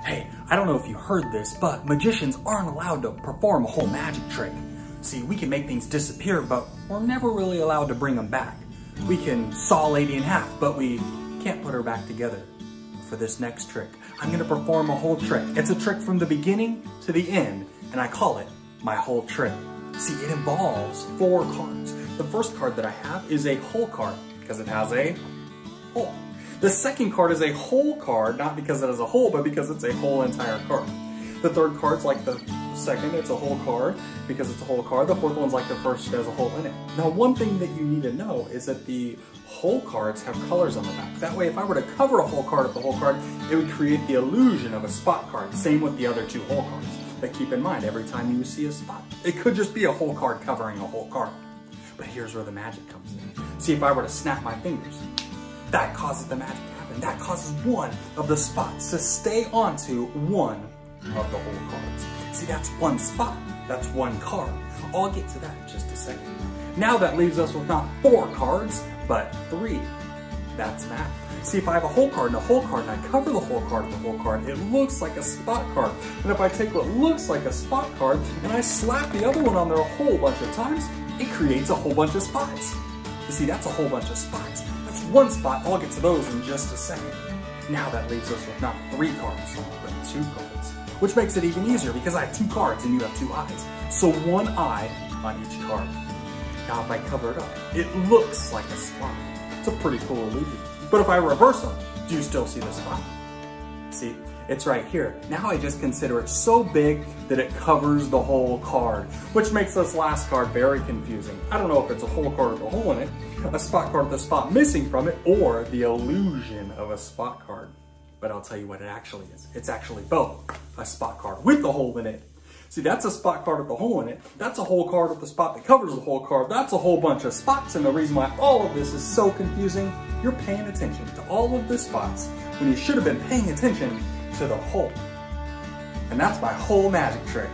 Hey, I don't know if you heard this, but magicians aren't allowed to perform a whole magic trick. See, we can make things disappear, but we're never really allowed to bring them back. We can saw a lady in half, but we can't put her back together. For this next trick, I'm gonna perform a whole trick. It's a trick from the beginning to the end, and I call it my whole trick. See, it involves 4 cards. The first card that I have is a whole card, because it has a hole. The second card is a whole card, not because it has a hole, but because it's a whole entire card. The third card's like the second, it's a whole card, because it's a whole card. The fourth one's like the first, it has a hole in it. Now, one thing that you need to know is that the whole cards have colors on the back. That way, if I were to cover a whole card with a whole card, it would create the illusion of a spot card. Same with the other 2 whole cards. But keep in mind, every time you see a spot, it could just be a whole card covering a whole card. But here's where the magic comes in. See, if I were to snap my fingers, that causes the magic to happen. That causes one of the spots to stay onto one of the whole cards. See, that's one spot. That's one card. I'll get to that in just a second. Now that leaves us with not 4 cards, but 3. That's math. See, if I have a whole card and a whole card and I cover the whole card with a whole card, it looks like a spot card. And if I take what looks like a spot card and I slap the other one on there a whole bunch of times, it creates a whole bunch of spots. You see, that's a whole bunch of spots. That's one spot. I'll get to those in just a second. Now that leaves us with not 3 cards, but 2 cards, which makes it even easier because I have 2 cards and you have 2 eyes. So 1 eye on each card. Now if I cover it up, it looks like a spot. It's a pretty cool illusion. But if I reverse them, do you still see the spot? See, it's right here. Now I just consider it so big that it covers the whole card, which makes this last card very confusing. I don't know if it's a whole card with a hole in it, a spot card with a spot missing from it, or the illusion of a spot card. But I'll tell you what it actually is. It's actually both a spot card with a hole in it. See, that's a spot card with a hole in it. That's a whole card with the spot that covers the whole card. That's a whole bunch of spots. And the reason why all of this is so confusing, you're paying attention to all of the spots when you should have been paying attention to the hole. And that's my whole magic trick.